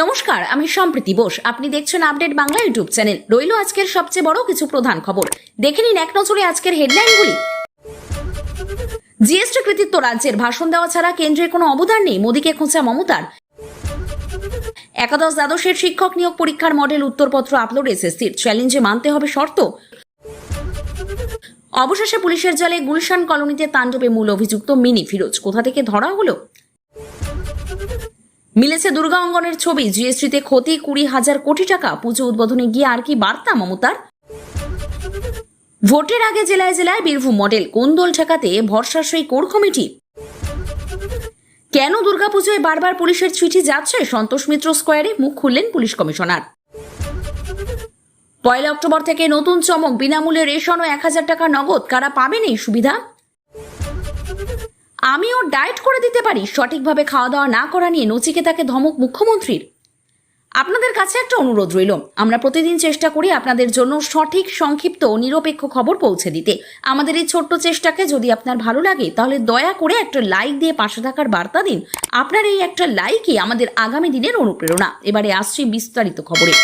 নমস্কার, আমি সম্প্রীতি বোস। আপনি দেখছেন আপডেট বাংলা ইউটিউব চ্যানেল। রইল আজকের সবচেয়ে বড় কিছু প্রধান খবর। দেখে নিন এক নজরে আজকের হেডলাইনগুলি। জিএসটি কৃতিত্ব রাজ্যের, ভাষণ দেওয়া ছাড়া কেন্দ্রের কোনো অবদান নেই, মোদীকে খোঁচা মমতার। একাদশ দ্বাদশের শিক্ষক নিয়োগ পরীক্ষার মডেল উত্তরপত্র আপলোড এসএসসির, চ্যালেঞ্জে মানতে হবে শর্ত। অবশেষে পুলিশের জালে গুলশান কলোনিতে তাণ্ডবে মূল অভিযুক্ত মিনি ফিরোজ, কোথা থেকে ধরা হলো? মিলেছে দুর্গা অঙ্গনের ছবি, জিএসটিতে ক্ষতি 20,000 কোটি টাকা। পুজো উদ্বোধনে গিয়ে আর কি বার্তা মমতার? ভোটের আগে জেলায় জেলায় বীরভূম মডেল, কোন দল ঠেকাতে ভরসার কোর কমিটি? কেন দুর্গাপুজোয় বারবার পুলিশের চিঠি যাচ্ছে? সন্তোষ মিত্র স্কোয়ারে মুখ খুললেন পুলিশ কমিশনার। 1 অক্টোবর থেকে নতুন চমক, বিনামূল্যে রেশন ও 1,000 টাকা নগদ। কারা পাবেন এই সুবিধা? আমিও ডায়েট করে দিতে পারি, সঠিকভাবে খাওয়া দাওয়া না করা নিয়ে নচিকেতাকে ধমক মুখ্যমন্ত্রীর। আপনাদের কাছে একটা অনুরোধ রইল, আমরা প্রতিদিন চেষ্টা করি আপনাদের জন্য সঠিক, সংক্ষিপ্ত ও নিরপেক্ষ খবর পৌঁছে দিতে। আমাদের এই ছোট্ট চেষ্টাকে যদি আপনার ভালো লাগে তাহলে দয়া করে একটা লাইক দিয়ে পাশে থাকার বার্তা দিন। আপনার এই একটা লাইকই আমাদের আগামী দিনের অনুপ্রেরণা। এবারে আসছি বিস্তারিত খবরে।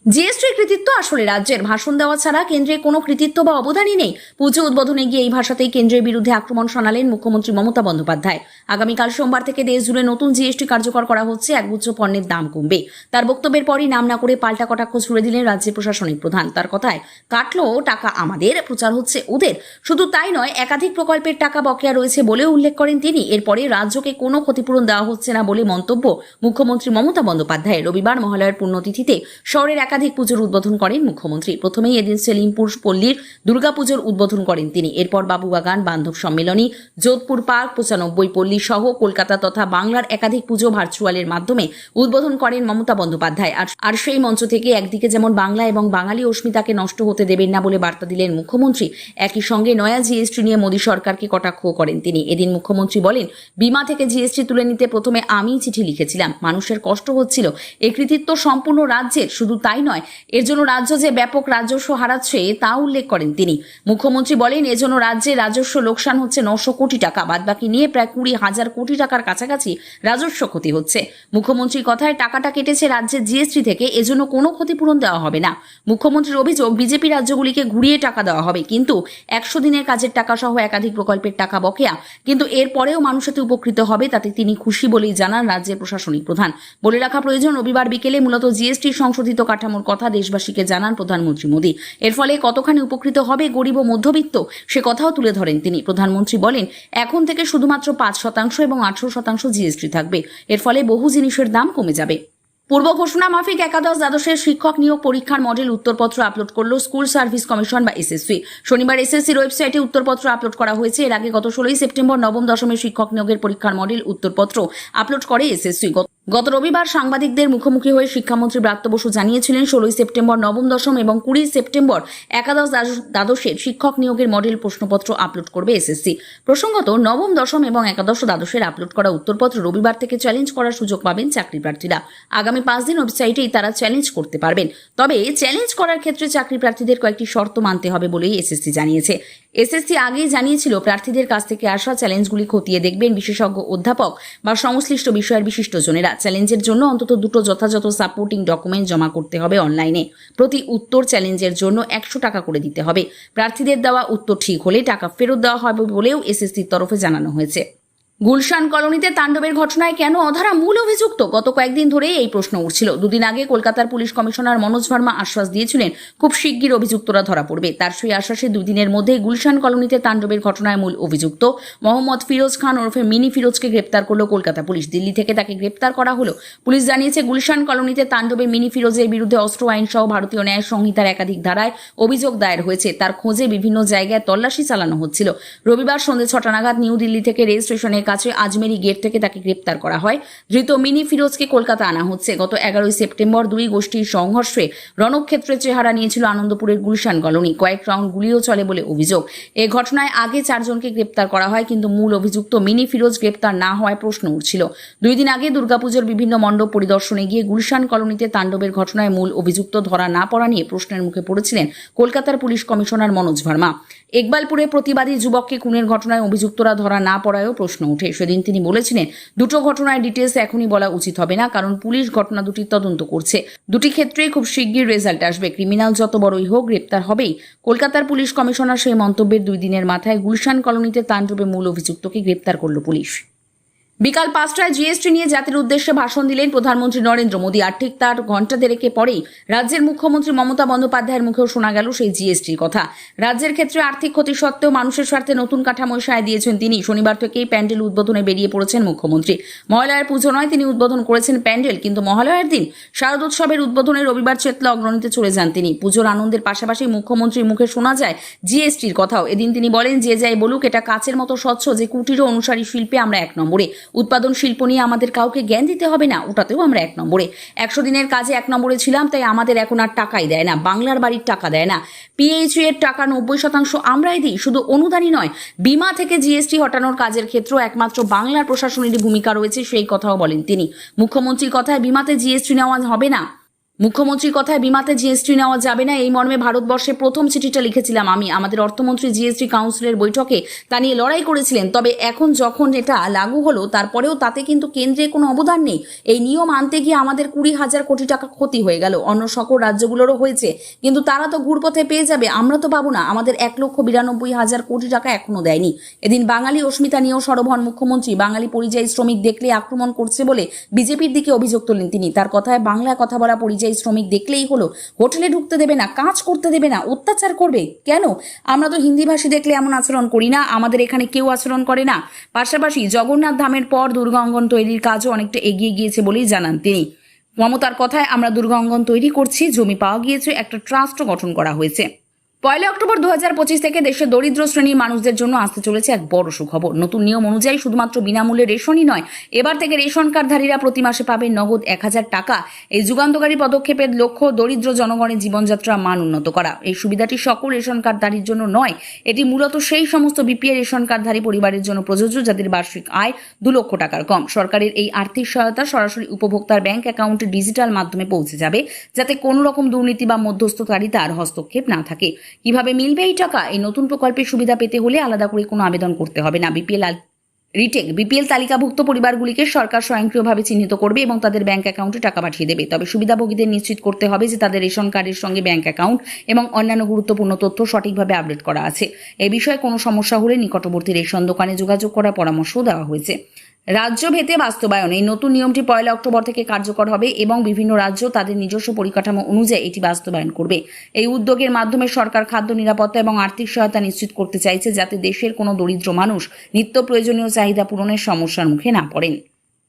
জিএসটির কৃতিত্ব আসলে রাজ্যের, ভাষণ দেওয়া ছাড়া কেন্দ্রের কোনো কৃতিত্ব বা অবদানই নেই। পুজো উদ্বোধনে গিয়ে এই ভাষাতেই কেন্দ্রের বিরুদ্ধে আক্রমণ শোনালেন মুখ্যমন্ত্রী মমতা বন্দ্যোপাধ্যায়। আগামীকাল সোমবার থেকে দেশ জুড়ে নতুন জিএসটি কার্যকর করা হচ্ছে, একগুচ্ছ পণ্যের দাম কমবে। তার বক্তব্যের পরই নাম না করে পাল্টা কটাক্ষ ছুড়ে দিলেন রাজ্যের প্রশাসনিক প্রধান। তার কথায়, কাটলো টাকা আমাদের, প্রচার হচ্ছে ওদের। শুধু তাই নয়, একাধিক প্রকল্পের টাকা বকেয়া রয়েছে বলেও উল্লেখ করেন তিনি। এরপরে রাজ্যকে কোনো ক্ষতিপূরণ দেওয়া হচ্ছে না বলে মন্তব্য মুখ্যমন্ত্রী মমতা বন্দ্যোপাধ্যায়। রবিবার মহালয়ার পুণ্যতিথিতে শহরের একাধিক পুজোর উদ্বোধন করেন মুখ্যমন্ত্রী। প্রথমেই এদিন সেলিমপুর পল্লীর দুর্গাপুজোর উদ্বোধন করেন তিনি। এরপর বাবুবাগান, বান্ধব সম্মেলনী, যোধপুর পার্ক, 95 পল্লী সহ কলকাতা তথা বাংলার একাধিক পুজো ভার্চুয়ালের মাধ্যমে উদ্বোধন করেন মমতা বন্দ্যোপাধ্যায়। আর সেই মঞ্চ থেকে একদিকে যেমন বাংলা এবং বাঙালি অস্মিতাকে নষ্ট হতে দেবেন না বলে বার্তা দিলেন মুখ্যমন্ত্রী, একই সঙ্গে নয়া জিএসটি নিয়ে মোদী সরকারকে কটাক্ষ করেন তিনি। এদিন মুখ্যমন্ত্রী বলেন, বিমা থেকে জিএসটি তুলে নিতে প্রথমে আমি চিঠি লিখেছিলাম, মানুষের কষ্ট হচ্ছিল। এই কৃতিত্ব সম্পূর্ণ রাজ্যের। শুধু তাই নয়, এর জন্য রাজ্য যে ব্যাপক রাজস্ব হারাচ্ছে তা উল্লেখ করেন তিনি। মুখ্যমন্ত্রী বলেন, এজন্য রাজ্যে রাজস্ব লোকসান হচ্ছে 900 কোটি টাকা, বাদবাকি নিয়ে প্রায় 20,000 কোটি টাকার কাছাকাছি রাজস্ব ক্ষতি হচ্ছে। মুখ্যমন্ত্রীর কথায়, টাকাটা কেটেছে রাজ্যের জিএসটি থেকে, এজন্য কোনো ক্ষতিপূরণ দেওয়া হবে না। মুখ্যমন্ত্রীর অভিযোগ, বিজেপি রাজ্যগুলিকে ঘুরিয়ে টাকা দেওয়া হবে, কিন্তু 100 দিনের কাজের টাকা সহ একাধিক প্রকল্পের টাকা বকেয়া, কিন্তু এরপরেও মানুষ এতে উপকৃত হবে, তাতে তিনি খুশি বলেই জানান রাজ্যের প্রশাসনিক প্রধান। বলে রাখা প্রয়োজন, রবিবার বিকেলে মূলত জিএসটির সংশোধিত কাঠামোর কথা দেশবাসীকে জানান প্রধানমন্ত্রী মোদী। এর ফলে কতখানি উপকৃত হবে গরিব ও মধ্যবিত্ত, সে কথাও তুলে ধরেন তিনি। প্রধানমন্ত্রী বলেন, এখন থেকে শুধুমাত্র 5% এবং 18% জিএসটি থাকবে। এর ফলে বহু জিনিসের দাম কমে যাবে। পূর্ব ঘোষণা মাফিক একাদশ দ্বাদশের শিক্ষক নিয়োগ পরীক্ষার মডেল উত্তরপত্র আপলোড করল স্কুল সার্ভিস কমিশন বা এসএসসি। শনিবার এসএসসির ওয়েবসাইটে উত্তরপত্র আপলোড করা হয়েছে। এর আগে গত 16 সেপ্টেম্বর নবম দশমের শিক্ষক নিয়োগের পরীক্ষার মডেল উত্তরপত্র আপলোড করে এসএসসি। গত রবিবার সাংবাদিকদের মুখোমুখি হয়ে শিক্ষামন্ত্রী ব্রাত্য বসু জানিয়েছিলেন, 16 সেপ্টেম্বর নবম দশম এবং 20 সেপ্টেম্বর একাদশ দ্বাদশের শিক্ষক নিয়োগের মডেল প্রশ্নপত্র আপলোড করবে এসএসসি। প্রসঙ্গত, নবম দশম এবং একাদশ দ্বাদশের আপলোড করা উত্তরপত্র রবিবার থেকে চ্যালেঞ্জ করার সুযোগ পাবেন চাকরি প্রার্থীরা। আগামী 5 দিন ওয়েবসাইটেই তারা চ্যালেঞ্জ করতে পারবেন। তবে চ্যালেঞ্জ করার ক্ষেত্রে চাকরি প্রার্থীদের কয়েকটি শর্ত মানতে হবে বলেই এসএসসি জানিয়েছে। এসএসসি আগেই জানিয়েছিল, প্রার্থীদের কাছ থেকে আসা চ্যালেঞ্জগুলি খতিয়ে দেখবেন বিশেষজ্ঞ অধ্যাপক বা সংশ্লিষ্ট বিষয়ের বিশিষ্টজনেরা। চ্যালেঞ্জের জন্য অন্তত 2টো যথাযথ সাপোর্টিং ডকুমেন্ট জমা করতে হবে অনলাইনে। প্রতি উত্তর চ্যালেঞ্জের জন্য 100 টাকা করে দিতে হবে। প্রার্থীদের দেওয়া উত্তর ঠিক হলে টাকা ফেরত দেওয়া হবে বলেও এসএসসির তরফে জানানো হয়েছে। গুলশান কলোনিতে তাণ্ডবের ঘটনায় কেন অধরা মূল অভিযুক্ত? গত কয়েকদিন ধরেই এই প্রশ্ন উঠছিল। দুদিন আগে কলকাতার পুলিশ কমিশনার মনোজ ভার্মা আশ্বাস দিয়েছিলেন, খুব শিগগির অভিযুক্তরা ধরা পড়বে। তার সেই আশ্বাসে 2 দিনের মধ্যেই গুলশান কলোনিতে তাণ্ডবের ঘটনায় মূল অভিযুক্ত মোহাম্মদ ফিরোজ খান ওরফে মিনি ফিরোজকে গ্রেপ্তার করল কলকাতা পুলিশ। দিল্লি থেকে তাকে গ্রেপ্তার করা হলো। পুলিশ জানিয়েছে, গুলশান কলোনিতে তাণ্ডবে মিনি ফিরোজের বিরুদ্ধে অস্ত্র আইন সহ ভারতীয় ন্যায় সংহিতার একাধিক ধারায় অভিযোগ দায়ের হয়েছে। তার খোঁজে বিভিন্ন জায়গায় তল্লাশি চালানো হচ্ছিল। রবিবার সন্ধ্যে 6টা নাগাদ নিউ দিল্লি থেকে রেল স্টেশনের কাছে আজমেরি গেট থেকে তাকে গ্রেপ্তার করা হয়। ধৃত মিনি ফিরোজকে কলকাতা আনা হচ্ছে। গত 11 সেপ্টেম্বর 2 গোষ্ঠীর সংঘর্ষে রণক্ষেত্রের চেহারা নিয়েছিল আনন্দপুরের গুলশান কলোনি। কয়েক রাউন্ড গুলিও চলে বলে অভিযোগ। এই ঘটনায় আগে 4 জনকে গ্রেপ্তার করা হয়, কিন্তু মূল অভিযুক্ত মিনি ফিরোজ গ্রেপ্তার না হওয়ায় প্রশ্ন উঠছিল। 2 দিন আগে দুর্গাপুজোর বিভিন্ন মণ্ডপ পরিদর্শনে গিয়ে গুলশান কলোনিতে তাণ্ডবের ঘটনায় মূল অভিযুক্ত ধরা না পড়া নিয়ে প্রশ্নের মুখে পড়েছিলেন কলকাতার পুলিশ কমিশনার মনোজ ভার্মা। ইকবালপুরে প্রতিবাদী যুবককে খুনের ঘটনায় অভিযুক্তরা ধরা না পড়ায়ও প্রশ্ন উঠল। কণ্ঠে। সেদিন তিনি বলেছিলেন, দুটো ঘটনার ডিটেলস এখনই বলা উচিত হবে না, কারণ পুলিশ ঘটনা দুটির তদন্ত করছে। দুটি ক্ষেত্রেই খুব শিগগির রেজাল্ট আসবে। ক্রিমিনাল যত বড়ই হোক, গ্রেপ্তার হবেই। কলকাতার পুলিশ কমিশনার সেই মন্তব্যের 2 দিনের মাথায় গুলশান কলোনিতে তাণ্ডবে মূল অভিযুক্তকে গ্রেপ্তার করল পুলিশ। বিকাল 5টায় জিএসটি নিয়ে জাতির উদ্দেশ্যে ভাষণ দিলেন প্রধানমন্ত্রী নরেন্দ্র মোদী। আর ঠিক তার ঘণ্টা দেড়েকে পরেই রাজ্যের মুখ্যমন্ত্রী মমতা বন্দ্যোপাধ্যায়ের মুখেও শোনা গেল সেই জিএসটির কথা। রাজ্যের ক্ষেত্রে আর্থিক ক্ষতি সত্ত্বেও মানুষের স্বার্থে নতুন কাঠামোয় সায় দিয়েছেন তিনি। শনিবার থেকেই প্যান্ডেল উদ্বোধনে বেরিয়ে পড়েছেন মুখ্যমন্ত্রী। মহালয়ার পুজো নয়, তিনি উদ্বোধন করেছেন প্যান্ডেল, কিন্তু মহালয়ার দিন শারদোৎসবের উদ্বোধনে রবিবার চেতলা অগ্রণীতে চলে যান তিনি। পুজোর আনন্দের পাশাপাশি মুখ্যমন্ত্রীর মুখে শোনা যায় জিএসটির কথাও। এদিন তিনি বলেন, যে যাই বলুক, এটা কাচের মতো স্বচ্ছ যে কুটির ও অনুসারী শিল্পে আমরা 1 নম্বরে। উৎপাদন শিল্প নিয়ে আমাদের কাউকে জ্ঞান দিতে হবে না, ওটাতেও আমরা 1 নম্বরে। 100 দিনের কাজে 1 নম্বরে ছিলাম, তাই আমাদের এখন আর টাকাই দেয় না, বাংলার বাড়ির টাকা দেয় না। পিএইচইউ এর টাকা 90% আমরাই দিই। শুধু অনুদানই নয়, বিমা থেকে জিএসটি হটানোর কাজের ক্ষেত্রেও একমাত্র বাংলার প্রশাসনেরই ভূমিকা রয়েছে, সেই কথাও বলেন তিনি। মুখ্যমন্ত্রীর কথায় বিমাতে জিএসটি নেওয়া হবে না, মুখ্যমন্ত্রীর কথায় বিমাতে জিএসটি নেওয়া যাবে না, এই মর্মে ভারতবর্ষে প্রথম চিঠিটা লিখেছিলাম আমি। আমাদের অর্থমন্ত্রী জিএসটি কাউন্সিলের বৈঠকে তা নিয়ে লড়াই করেছিলেন। তবে এখন যখন এটা লাগু হলো, তারপরেও তাতে কিন্তু কেন্দ্রের কোনো অবদান নেই। এই নিয়ম আনতে গিয়ে আমাদের 20,000 কোটি টাকা ক্ষতি হয়ে গেল। অন্য সকল রাজ্যগুলোরও হয়েছে, কিন্তু তারা তো ঘুরপথে পেয়ে যাবে, আমরা তো পাবো না। আমাদের 1,92,000 কোটি টাকা এখনো দেয়নি। এদিন বাঙালি অস্মিতা নিয়েও সরব হন মুখ্যমন্ত্রী। বাঙালি পরিযায়ী শ্রমিক দেখলে আক্রমণ করছে বলে বিজেপির দিকে অভিযোগ তোলেন তিনি। তার কথায়, বাংলায় কথা বলা পরিযায়ী শ্রমিক দেখলেই হলো হোটেলে ঢুকতে দেবে না, কাজ করতে দেবে না, অত্যাচার করবে। কেন? আমরা তো হিন্দিভাষী দেখলে এমন আচরণ করি না, আমাদের এখানে কেউ আচরণ করে না। পাশাপাশি জগন্নাথ ধামের পর দুর্গা অঙ্গন তৈরির কাজও অনেকটা এগিয়ে গিয়েছে বলেই জানান তিনি। মমতার কথায়, আমরা দুর্গা অঙ্গন তৈরি করছি, জমি পাওয়া গিয়েছে, একটা ট্রাস্টও গঠন করা হয়েছে। 1 অক্টোবর 2025 থেকে দেশের দরিদ্র শ্রেণীর মানুষদের জন্য আসতে চলেছে এক বড় সুখবর। নতুন নিয়ম অনুযায়ী শুধুমাত্র বিনামূল্যে রেশনই নয়, এবার থেকে রেশন কার্ডধারীরা প্রতি মাসে পাবেন নগদ 1,000 টাকা। এই যুগান্তকারী পদক্ষেপের লক্ষ্য দরিদ্র জনগণের জীবনযাত্রা মান উন্নত করা। এই সুবিধাটি সকল রেশন কার্ডধারীর জন্য নয়, এটি মূলত সেই সমস্ত বিপিএল রেশন কার্ডধারী পরিবারের জন্য প্রযোজ্য যাদের বার্ষিক আয় 2 লক্ষ টাকার কম। সরকারের এই আর্থিক সহায়তা সরাসরি উপভোক্তার ব্যাংক অ্যাকাউন্টে ডিজিটাল মাধ্যমে পৌঁছে যাবে, যাতে কোনো রকম দুর্নীতি বা মধ্যস্থতারিতার হস্তক্ষেপ না থাকে। কিভাবে মিলবে এই টাকা? এই নতুন প্রকল্পের সুবিধা পেতে হলে আলাদা করে কোনো আবেদন করতে হবে না। বিপিএল তালিকাভুক্ত পরিবারগুলিকে সরকার স্বয়ংক্রিয়ভাবে চিহ্নিত করবে এবং তাদের ব্যাংক অ্যাকাউন্টে টাকা পাঠিয়ে দেবে। তবে সুবিধাভোগীদের নিশ্চিত করতে হবে যে তাদের রেশন কার্ডের সঙ্গে ব্যাংক অ্যাকাউন্ট এবং অন্যান্য গুরুত্বপূর্ণ তথ্য সঠিকভাবে আপডেট করা আছে। এই বিষয়ে কোনো সমস্যা হলে নিকটবর্তী রেশন দোকানে যোগাযোগ করার পরামর্শও দেওয়া হয়েছে। রাজ্য ভেদে বাস্তবায়ন। এই নতুন নিয়মটি 1 অক্টোবর থেকে কার্যকর হবে এবং বিভিন্ন রাজ্য তাদের নিজস্ব পরিকাঠামো অনুযায়ী এটি বাস্তবায়ন করবে। এই উদ্যোগের মাধ্যমে সরকার খাদ্য নিরাপত্তা এবং আর্থিক সহায়তা নিশ্চিত করতে চাইছে, যাতে দেশের কোনো দরিদ্র মানুষ নিত্য প্রয়োজনীয় চাহিদা পূরণের সমস্যার মুখে না পড়েন।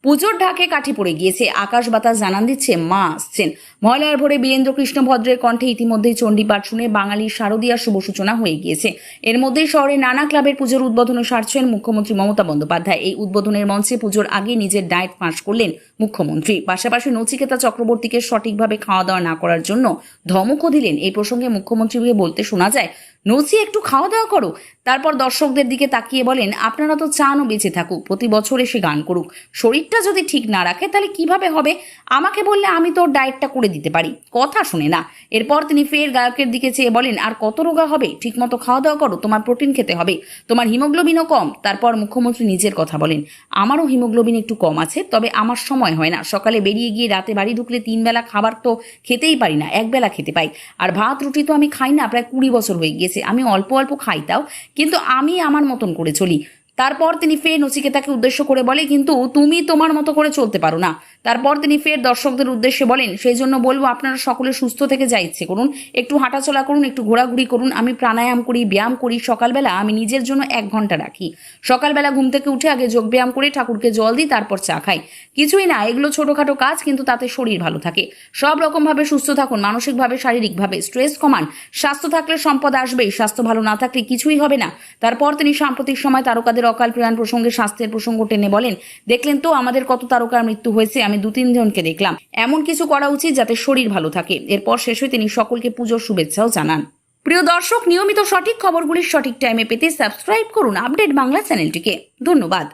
পুজোর ঢাকে কাঠি পড়ে গিয়েছে, আকাশ বাতাস জানান দিচ্ছে মা আসছেন। মহালয়ার ভোরে বীরেন্দ্র কৃষ্ণ ভদ্রের কণ্ঠে ইতিমধ্যেই চণ্ডীপাঠ শুনে বাঙালির শারদীয়ার শুভ সূচনা হয়ে গিয়েছে। এর মধ্যেই শহরে নানা ক্লাবের পুজোর উদ্বোধনে সারছেন মুখ্যমন্ত্রী মমতা বন্দ্যোপাধ্যায়। এই উদ্বোধনের মঞ্চে পুজোর আগে নিজের ডায়েট ফাঁস করলেন মুখ্যমন্ত্রী। পাশাপাশি নচিকেতা চক্রবর্তীকে সঠিকভাবে খাওয়া দাওয়া না করার জন্য ধমকও দিলেন। এই প্রসঙ্গে মুখ্যমন্ত্রীকে বলতে শোনা যায়, নচি একটু খাওয়া দাওয়া করো। তারপর দর্শকদের দিকে তাকিয়ে বলেন, আপনারা তো চান ও বেঁচে থাকুক, প্রতি বছর এসে গান করুক। শরীরটা যদি ঠিক না রাখে তাহলে কিভাবে হবে? আমাকে বললে আমি তোর ডায়েটটা করে দিতে পারি। কথা শুনে না। এরপর তিনি ফের গায়কের দিকে চেয়ে বলেন, আর কত রোগা হবে? ঠিকমতো খাওয়া দাওয়া করো, তোমার প্রোটিন খেতে হবে, তোমার হিমোগ্লোবিনও কম। তারপর মুখ্যমন্ত্রী নিজের কথা বলেন, আমারও হিমোগ্লোবিন একটু কম আছে, তবে আমার সময় হয় না। সকালে বেরিয়ে গিয়ে রাতে বাড়ি ঢুকলে 3 বেলা খাবার তো খেতেই পারি না, 1 বেলা খেতে পাই। আর ভাত রুটি তো আমি খাই না প্রায় 20 বছর হয়ে গিয়েছে। আমি অল্প অল্প খাই, তাও কিন্তু আমি আমার মতন করে চলি। তারপর তিনি ফের নচিকেতাকে উদ্দেশ্য করে বলে, কিন্তু তুমি তোমার মতো করে চলতে পারো না। তারপর তিনি ফের দর্শকদের উদ্দেশ্যে বলেন, সেই জন্য বলবো আপনারা সকলে সুস্থ থেকে যা ইচ্ছে করুন, একটু হাঁটাচলা করুন, একটু ঘোরাঘুরি করুন। আমি প্রাণায়াম করি, ব্যায়াম করি। সকালবেলা আমি নিজের জন্য 1 ঘন্টা রাখি। সকালবেলা ঘুম থেকে উঠে আগে যোগ ব্যায়াম করে ঠাকুরকে জল দিই, তারপর চা খাই। কিছুই না, এগুলো ছোটখাটো কাজ, কিন্তু তাতে শরীর ভালো থাকে। সব রকমভাবে সুস্থ থাকুন, মানসিকভাবে, শারীরিকভাবে। স্ট্রেস কমান। স্বাস্থ্য থাকলে সম্পদ আসবেই, স্বাস্থ্য ভালো না থাকলে কিছুই হবে না। তারপর তিনি সাম্প্রতিক সময় তারকাদের অকাল প্রয়াণ প্রসঙ্গে স্বাস্থ্যের প্রসঙ্গ টেনে বলেন, দেখলেন তো আমাদের কত তারকার মৃত্যু হয়েছে, আমি 2-3 জনকে দেখলাম। এমন কিছু করা উচিত যাতে শরীর ভালো থাকে। এরপর শেষ হয়ে তিনি সকলকে পুজোর শুভেচ্ছাও জানান। প্রিয় দর্শক, নিয়মিত সঠিক খবরগুলির সঠিক টাইমে পেতে সাবস্ক্রাইব করুন আপডেট বাংলা চ্যানেলটিকে। ধন্যবাদ।